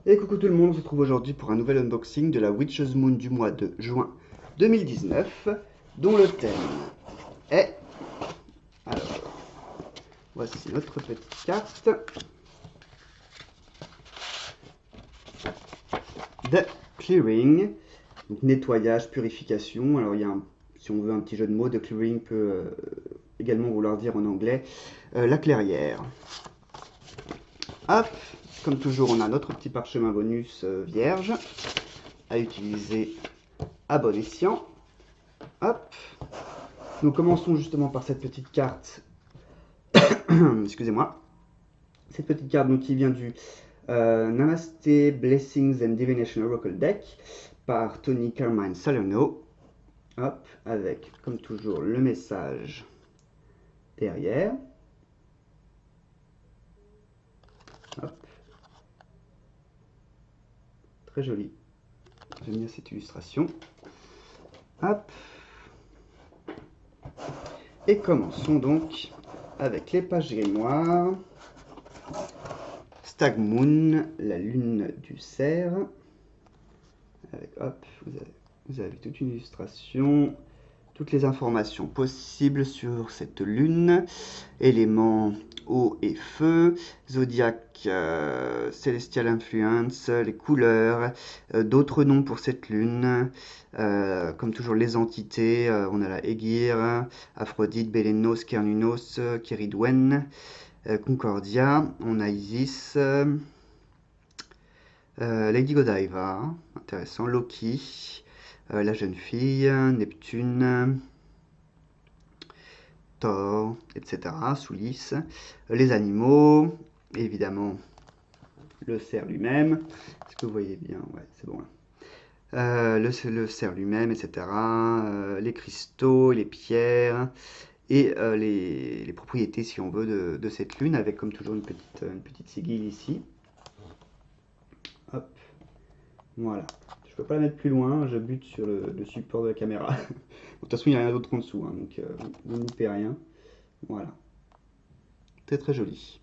Et coucou tout le monde, on se retrouve aujourd'hui pour un nouvel unboxing de la Witch's Moon du mois de juin 2019, dont le thème est... Alors, voici notre petite carte de clearing, donc nettoyage, purification. Alors il y a si on veut un petit jeu de mots, de clearing peut également vouloir dire en anglais la clairière. Hop, comme toujours, on a notre petit parchemin bonus vierge à utiliser à bon escient. Hop, nous commençons justement par cette petite carte. Excusez-moi. Cette petite carte donc, qui vient du Namaste Blessings and Divination Oracle Deck par Tony Carmine Salerno. Hop, avec comme toujours le message derrière. Hop. Très joli. J'aime bien cette illustration. Hop. Et commençons donc avec les pages grimoires. Stag Moon, la lune du cerf. Avec, hop, vous avez toute une illustration, toutes les informations possibles sur cette lune, éléments eau et feu, zodiaque, celestial influence, les couleurs, d'autres noms pour cette lune, comme toujours les entités, on a la Aegir, Aphrodite, Bélénos, Cernunnos, Kiridwen, Concordia, on a Isis, Lady Godiva, intéressant, Loki, la jeune fille, Neptune, Thor, etc., Soulis, les animaux, évidemment le cerf lui-même, est-ce que vous voyez bien? Ouais, c'est bon là. Le cerf lui-même, etc., les cristaux, les pierres, et les propriétés, si on veut, de cette lune, avec comme toujours une petite sigille ici. Hop, voilà. Je peux pas la mettre plus loin, je bute sur le support de la caméra. De toute façon, il n'y a rien d'autre en dessous, hein, donc vous ne loupez rien. Voilà. Très très joli.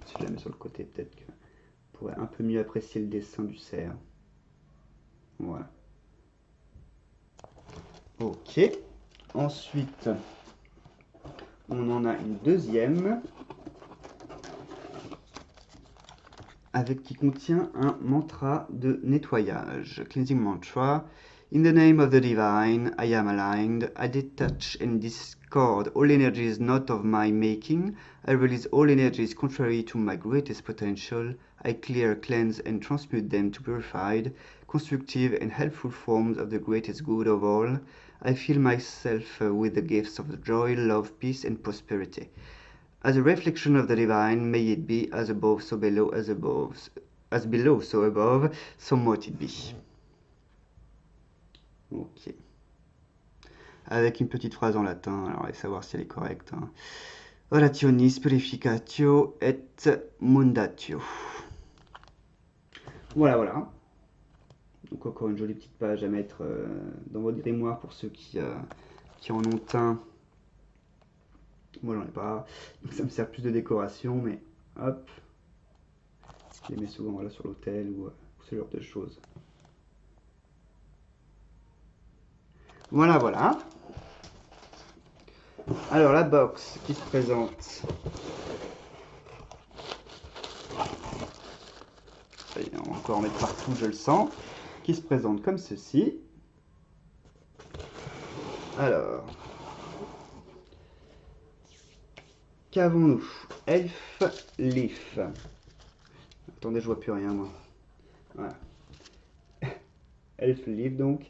Si je la mets sur le côté, peut-être que vous pourrez un peu mieux apprécier le dessin du cerf. Voilà. Ok. Ensuite, on en a une deuxième avec qui contient un mantra de nettoyage. Cleansing mantra. In the name of the divine, I am aligned. I detach and discard all energies not of my making. I release all energies contrary to my greatest potential. I clear, cleanse, and transmute them to purified, constructive, and helpful forms of the greatest good of all. I fill myself with the gifts of joy, love, peace, and prosperity. As a reflection of the divine, may it be as above, so below, as below, so above, so mote it be. Ok. Avec une petite phrase en latin, alors allez savoir si elle est correcte. Hein. Orationis purificatio et mundatio. Voilà, voilà. Donc encore une jolie petite page à mettre dans votre grimoire pour ceux qui en ont un. Moi j'en ai pas, donc ça me sert plus de décoration, mais hop, je les mets souvent voilà, sur l'autel ou ce genre de choses. Voilà, voilà. Alors la box qui se présente. On va encore en mettre partout, je le sens. Qui se présente comme ceci. Alors, qu'avons-nous? Elf Leaf. Attendez, je vois plus rien moi. Voilà. Elf Leaf donc.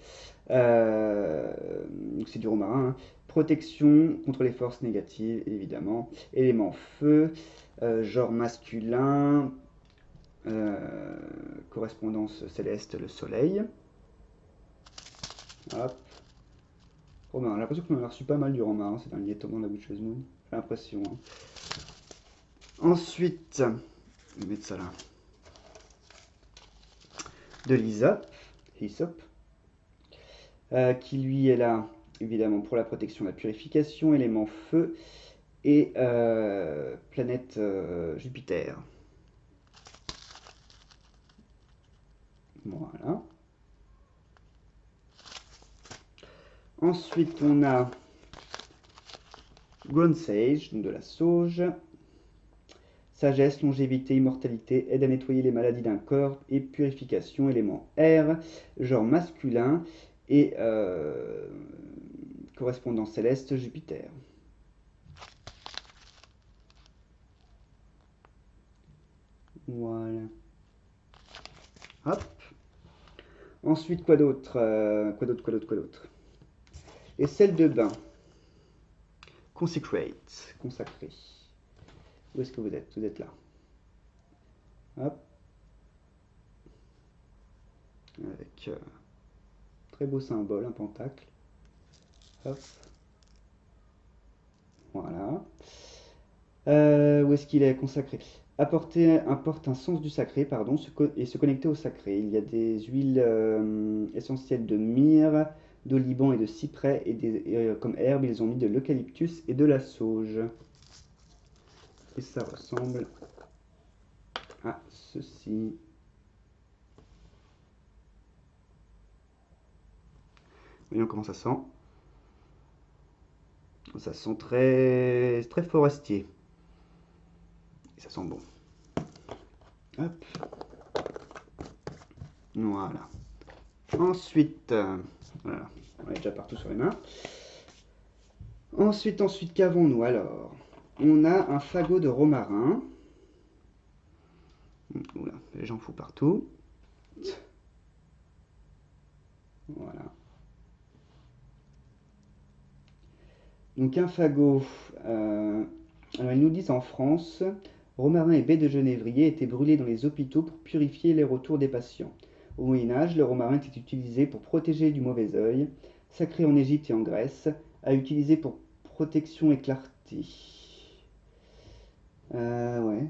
Donc c'est du romarin. Hein. Protection contre les forces négatives, évidemment. Élément feu. Genre masculin. Correspondance céleste, le soleil. Hop. Romain, j'ai l'impression qu'on en a reçu pas mal du romain ces derniers temps dans la Witch's Moon. J'ai l'impression. Hein. Ensuite, je vais mettre ça là. De l'hysope, qui lui est là, évidemment, pour la protection, la purification, élément feu, et planète Jupiter. Voilà. Ensuite, on a Grown Sage, donc de la sauge. Sagesse, longévité, immortalité, aide à nettoyer les maladies d'un corps et purification, élément air, genre masculin et correspondant céleste Jupiter. Voilà. Hop. Ensuite, quoi d'autre Quoi d'autre Et celle de bain. Consecrate, consacré. Où est-ce que vous êtes? Vous êtes là. Hop. Avec très beau symbole, un pentacle. Hop. Voilà. Où est-ce qu'il est consacré? Apporte un sens du sacré, pardon, et se connecter au sacré. Il y a des huiles essentielles de myrrhe, d'oliban et de cyprès, et comme herbe, ils ont mis de l'eucalyptus et de la sauge. Et ça ressemble à ceci. Voyons comment ça sent. Ça sent très, très forestier. Et ça sent bon. Hop. Voilà. Ensuite, voilà, on est déjà partout sur les mains. Ensuite, qu'avons-nous alors? On a un fagot de romarin. Oula, j'en fous partout. Voilà. Donc un fagot. Alors ils nous disent en France, romarin et baie de genévrier étaient brûlés dans les hôpitaux pour purifier les retours des patients. Au Moyen Âge, le romarin était utilisé pour protéger du mauvais œil, sacré en Égypte et en Grèce, à utiliser pour protection et clarté. Ouais.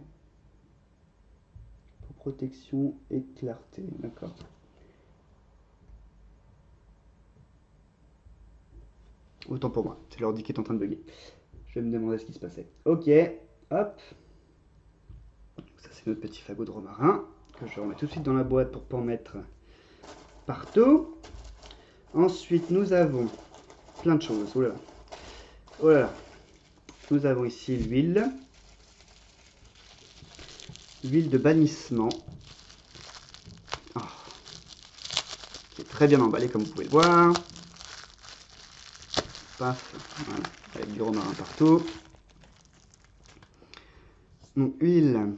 Pour protection et clarté, d'accord. Autant pour moi, c'est l'ordi qui est en train de bugger. Je me demandais ce qui se passait. Ok, hop. Ça c'est notre petit fagot de romarin, que je remets tout de suite dans la boîte pour pas en mettre partout. Ensuite, nous avons plein de choses. Oh là là. Oh là là. Nous avons ici l'huile. L'huile de bannissement. Oh. Qui est très bien emballée comme vous pouvez le voir. Paf. Voilà. Avec du romarin partout. Donc, huile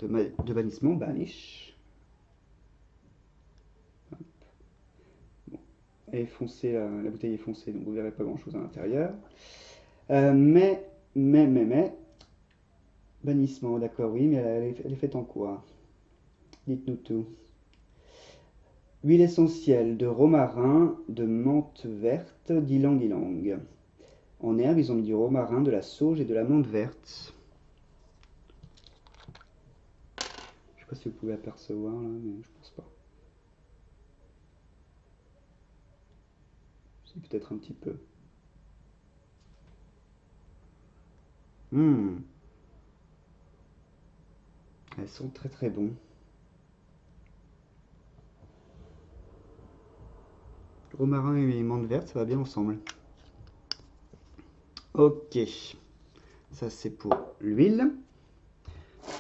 de bannissement, banish. Bon. Elle est foncée, la bouteille est foncée, donc vous verrez pas grand chose à l'intérieur. Mais, bannissement, d'accord, oui, mais elle est faite en quoi? Dites-nous tout. Huile essentielle de romarin, de menthe verte, d'ylang-ylang. En herbe, ils ont mis du romarin, de la sauge et de la menthe verte. Je sais pas si vous pouvez apercevoir là, mais je pense pas. C'est peut-être un petit peu. Elles sont très très bons. Romarin et menthe verte, ça va bien ensemble. Ok, ça c'est pour l'huile.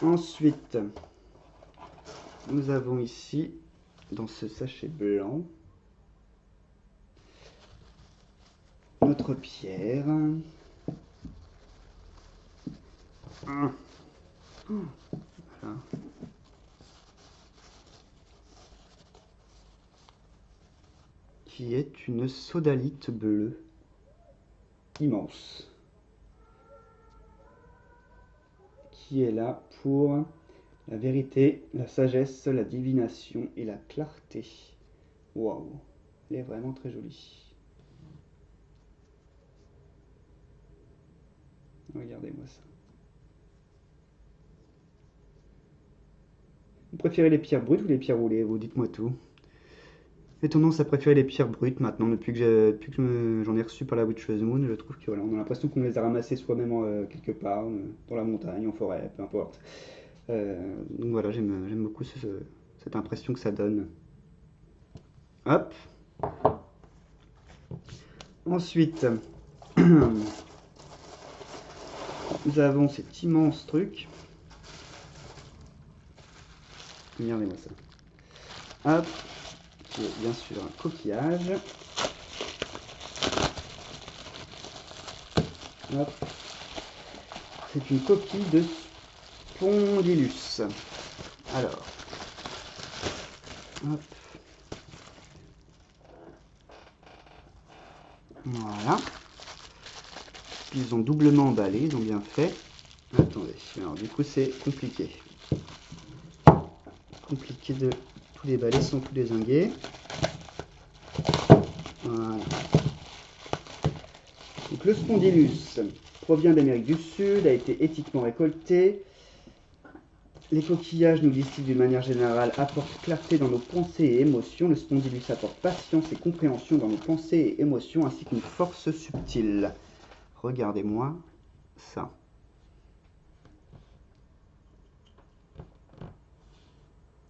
Ensuite, nous avons ici, dans ce sachet blanc, notre pierre. Voilà. Qui est une sodalite bleue. Immense. Qui est là pour la vérité, la sagesse, la divination et la clarté. Waouh, elle est vraiment très jolie. Regardez-moi ça. Vous préférez les pierres brutes ou les pierres roulées? Vous dites-moi tout. J'ai tendance à préférer les pierres brutes maintenant, depuis que j'en ai reçu par la Witch's Moon. Je trouve que voilà, on a l'impression qu'on les a ramassées soi-même quelque part, dans la montagne, en forêt, peu importe. Donc voilà, j'aime beaucoup cette impression que ça donne. Hop. Ensuite, nous avons cet immense truc. Regardez-moi ça. Hop. Qui est bien sûr un coquillage. Hop. C'est une coquille de Spondylus. Alors. Hop. Voilà. Ils ont doublement emballé, ils ont bien fait. Attendez, alors du coup c'est compliqué. Compliqué de tout déballer sans tout dézinguer. Voilà. Donc le Spondylus provient d'Amérique du Sud, a été éthiquement récolté. Les coquillages, nous disent-ils d'une manière générale, apportent clarté dans nos pensées et émotions. Le Spondylus apporte patience et compréhension dans nos pensées et émotions, ainsi qu'une force subtile. Regardez-moi ça.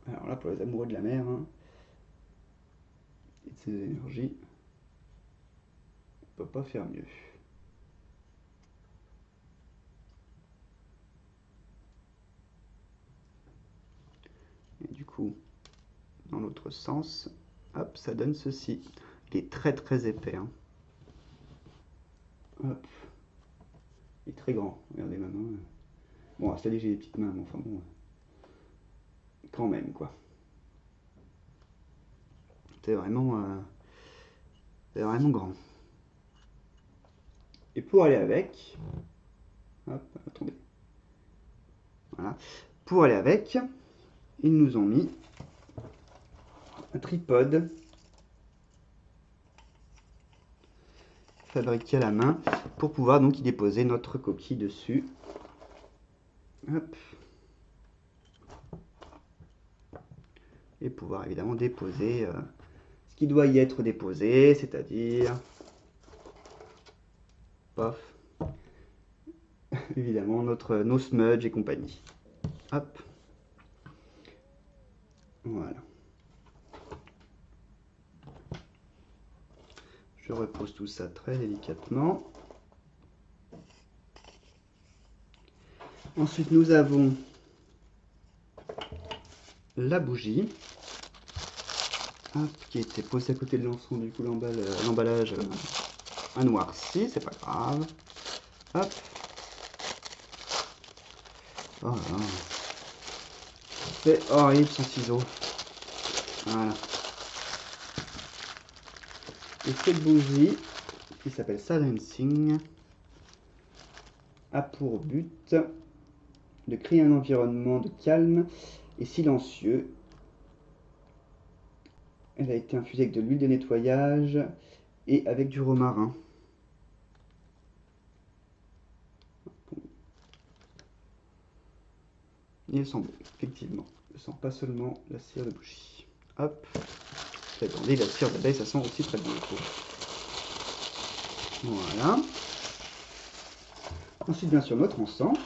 Alors là, pour les amoureux de la mer, hein, et de ses énergies, on ne peut pas faire mieux. Et du coup, dans l'autre sens, hop, ça donne ceci. Il est très très épais. Hein. Hop. Il est très grand. Regardez ma main. Bon, c'est-à-dire j'ai des petites mains, mais enfin bon. Quand même, quoi. C'est vraiment grand. Et pour aller avec, hop, attendez. Voilà. Pour aller avec, ils nous ont mis un tripode fabriqué à la main pour pouvoir donc y déposer notre coquille dessus. Hop. Et pouvoir évidemment déposer ce qui doit y être déposé, c'est-à-dire paf, évidemment nos smudges et compagnie. Hop. Voilà. Je repose tout ça très délicatement. Ensuite, nous avons la bougie, hop, qui était posée à côté de l'encens. Du coup, l'emballage a noirci, c'est pas grave. Hop. Oh là là. C'est horrible ce ciseau. Voilà. Et cette bougie, qui s'appelle Silencing, a pour but de créer un environnement de calme et silencieux. Elle a été infusée avec de l'huile de nettoyage et avec du romarin. Et elle sent bon, effectivement. Elle sent pas seulement la cire de bougie. Hop. Attendez, la cire d'abeille, ça sent aussi très bien. Voilà. Ensuite, bien sûr, notre encens.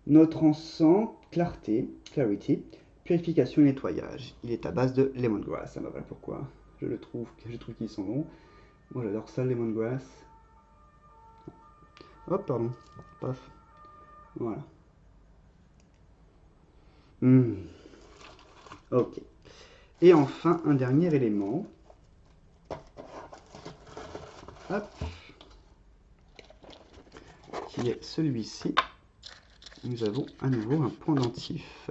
Notre encens, clarté, clarity, purification et nettoyage. Il est à base de lemongrass. Ça voilà pourquoi je trouve qu'il sent bon. Moi, j'adore ça, le lemongrass. Hop, pardon. Paf. Voilà. Ok. Et enfin, un dernier élément. Hop. Qui est celui-ci. Nous avons à nouveau un pendentif.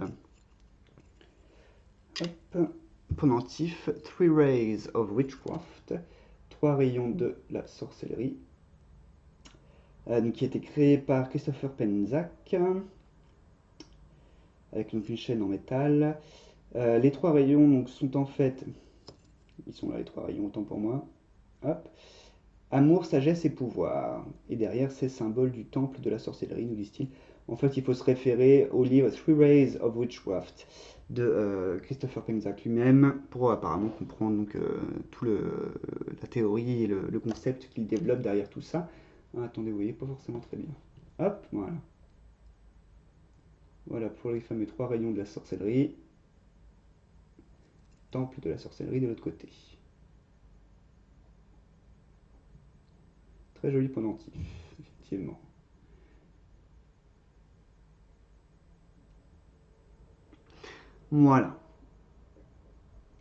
Hop. Pendentif 3 Rays of Witchcraft. 3 rayons de la sorcellerie. Qui a été créé par Christopher Penczak. Avec donc une chaîne en métal. Les 3 rayons donc, sont en fait... Ils sont là les 3 rayons, autant pour moi. Hop. Amour, sagesse et pouvoir. Et derrière, c'est symbole du temple de la sorcellerie, nous disent-ils. En fait, il faut se référer au livre Three Rays of Witchcraft de Christopher Penczak lui-même pour apparemment comprendre donc, tout la théorie et le concept qu'il développe derrière tout ça. Ah, attendez, vous voyez pas forcément très bien. Hop, voilà. Voilà pour les fameux 3 rayons de la sorcellerie. Temple de la sorcellerie de l'autre côté. Très joli pendentif, effectivement. Voilà.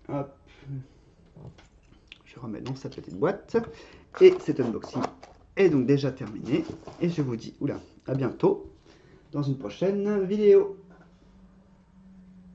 Hop. Je remets dans sa petite boîte. Et cet unboxing est donc déjà terminé. Et je vous dis, oula, à bientôt dans une prochaine vidéo.